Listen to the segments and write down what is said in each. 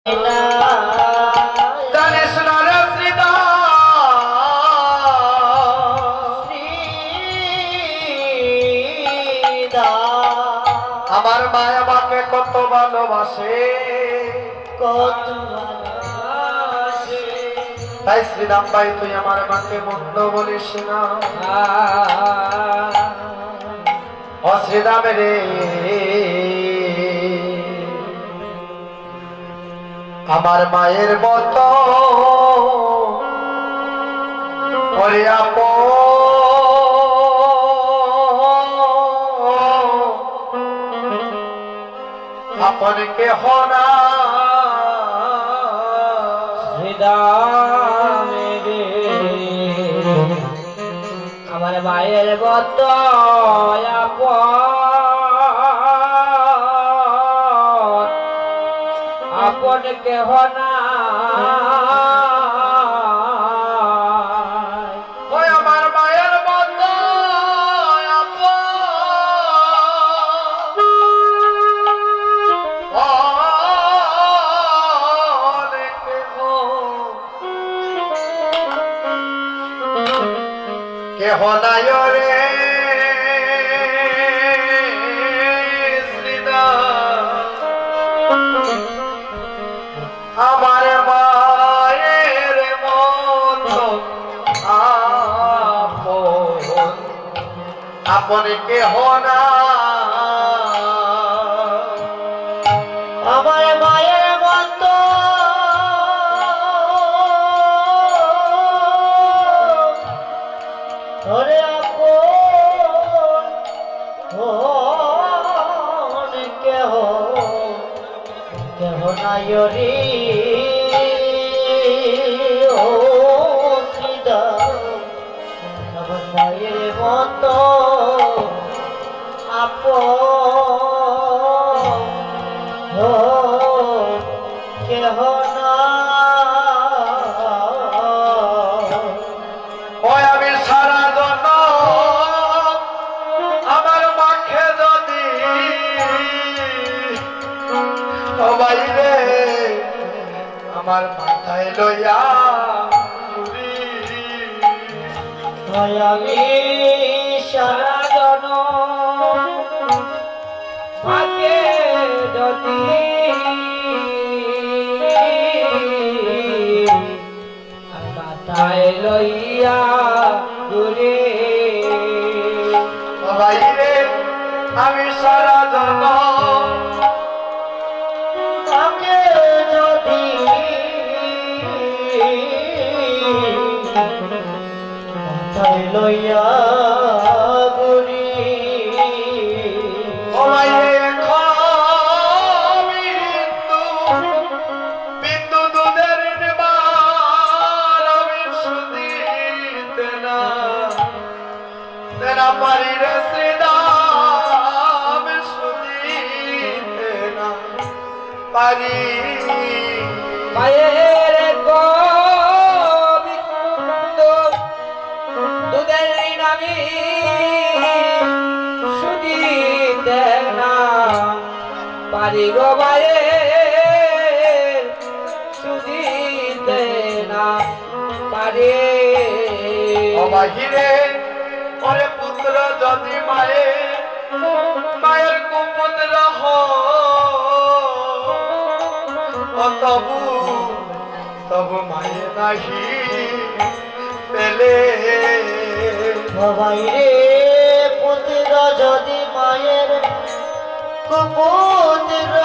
আমার মায়া আমাকে কত ভালোবাসে, কত ভালোবাসে। তাই শ্রীরাম ভাই তুই আমার মাকে মন্দ বলিস না। ও শ্রীরাম রে, আমার মায়ের মতো ওরে আপন কেহ না। শ্রীরাম রে, আমার মায়ের মত আপন কেহ না। ওই আমার মায়ের মতো কেহ নাই রে আমার মায়ের মতো আপন কেহ না। আমার মায়ের মতো ওরে আপন কেহ কেহ নাই রে। ও শ্রীরাম, আমার মায়ের মতো আপন কেহ না। ওই আমি সারা জন্য আমার মাকে যদি সবাই রে আমার মাথায় লইয়া আমি সারা জন মাকে যদি মাথায় লইয়া ঘুরে। সবাই রে আমি সারা জন্য মাকে যদি মাথায় লইয়া ঘুরি। সবাই রে বিন্দু দুধের নিবার আমি শুধিতে না তেনা পারি রে শ্রীরাম শুধিতে না পারি। মায়ের গোবিন্দ দুধের নামি শুধিতে না পারি গো। মায়ের শুধিতে না পারি। বাহিরে ওরে পুত্র যদি মায়ের কুপুত্র তবু তবু মায়ে নাহি পেলে। সবাই রে পুত্র যদি মায়ের কুপুত্র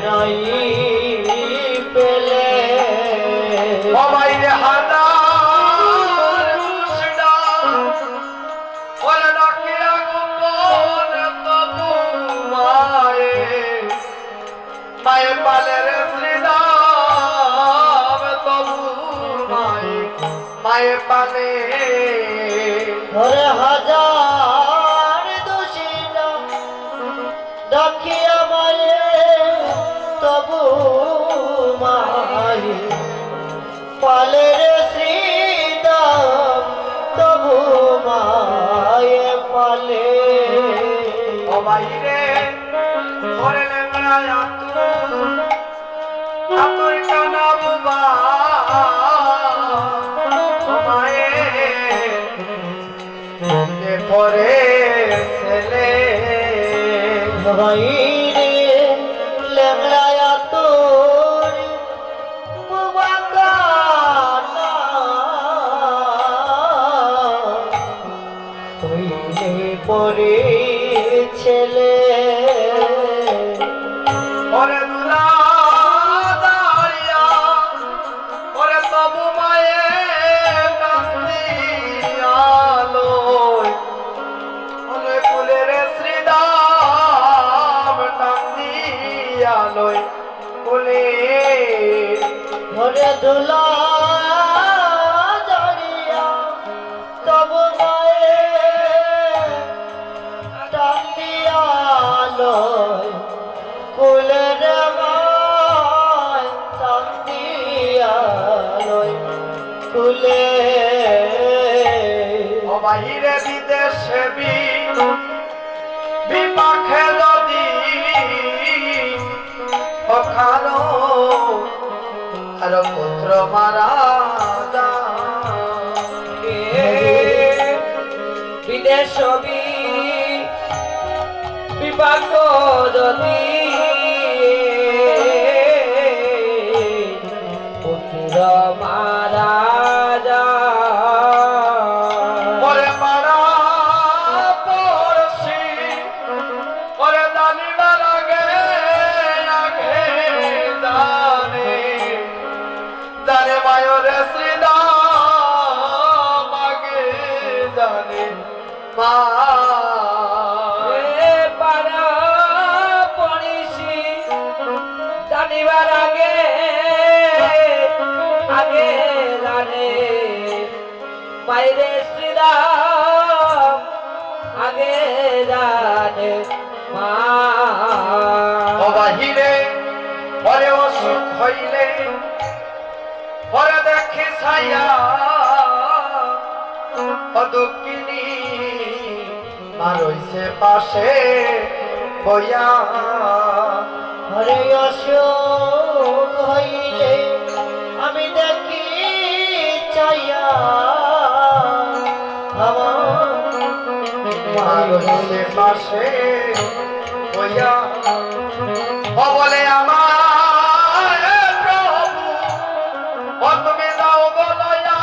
নাই পেলে। মায়ের হাজার মুসডা ওরে ডাকিয়া গোপন তবু মায়ে পালে রে শ্রীরাম তবু মায়ে পালে। ওরে হাজার দোষীরা ডাকিয়া মায়ে তবু মায়ে পালে রে শ্রীরাম তবু মায়ে পালে। বাইরে ওরে লেংড়ায় আতুর কানা বুবা তোমায় পরে ছেলে ভাই রে লেংড়ায়া তোর বাগানা হইলে পরে ছেলে ওরে দুলা দাঁড়িয়া ওরে তবু মায়ে কান্দিয়ালো ওরে কুলের শ্রীদাম কান্দিয়ালো কুলে ঘরে দোলা জড়িয়া তব মায়ে টান্দিয়ালো কুলের মায় টান্দিয়ালো কুলে ও বাহিরে বিদেশে বিপাখে যদি ওখানো আর পুত্র মারা বিদেশ বিপাক যদি পুত্র মারা ওরে মারা পড়ছি ওরে জানিবার আগে আগে জানে মায়রে শ্রীদাম আগে জানে মা পারা পড়িছি জানিবার আগে আগে জানে বাইরে শ্রীরাম আগে জানে মা ও বাহিরে পরে অসুখ হইলে পরে দেখি ছায়া ও দক্ষিণী মারইছে পাশে বইয়া হরে অশোক হইলে আমি দেখি চাইয়া মারইছে পাশে বইয়া ও বলে আমার প্রভু ও তুমি দাও বলয়া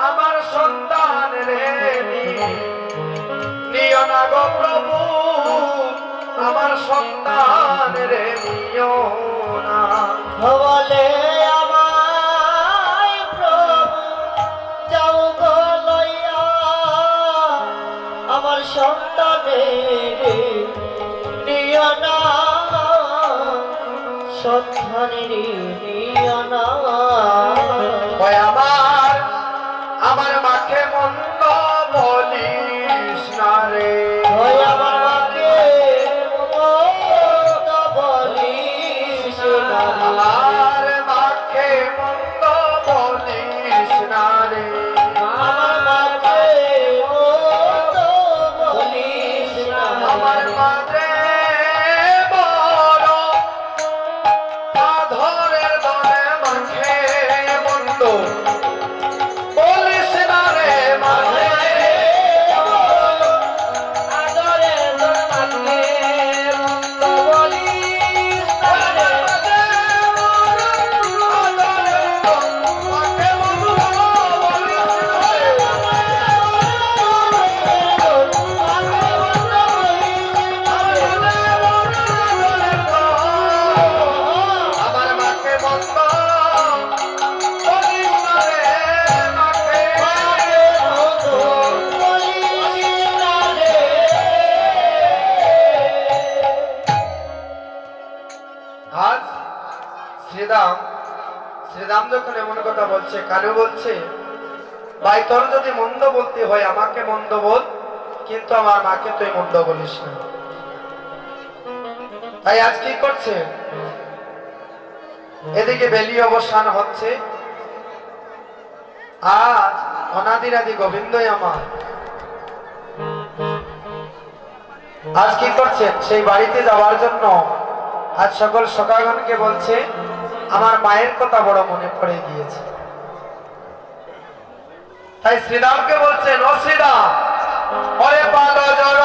আমার সন্তান রে নিও না গো প্রভু আমার সন্তান রে নিও না বলে আমায় প্রভু যাও গো লইয়া আমার সন্তানের নিয় না সন্তানের নিয় না ওই আমার মাকে মন্দ বলিস না রে ওই আমার মাকে মন্দ বলিস না আমার মাকে মন্দ বলিস না রে আমার মাকে মন্দ বলিস না আমার মাঝে বড় আধরের দলে মাকে মন্দ বলিস না রে মাঝে আদরে তোর মাকে মন্দ বলিস না রে আমার মাকে মন্দ বলিস না রে মাকে আজ শ্রীরাম যখন এমন কথা বলছে কারো বলছে ভাই তোর যদি মন্দ বলতে হয় আমাকে মন্দ বল কিন্তু আমার মাকে তুই মন্দ বলিস না তাই আজ কি করছে এদিকে বেলি অবসান হচ্ছে আজ অনাদিরাদি গোবিন্দই আমার আজ কি করছেন? সেই বাড়িতে যাওয়ার জন্য আজ সকল সখাগণকে বলছে আমার মায়ের কথা বড় মনে পড়ে গিয়েছে। তাই শ্রীরামকে বলছেন, ও শ্রীরাম, ওরে পালো জড়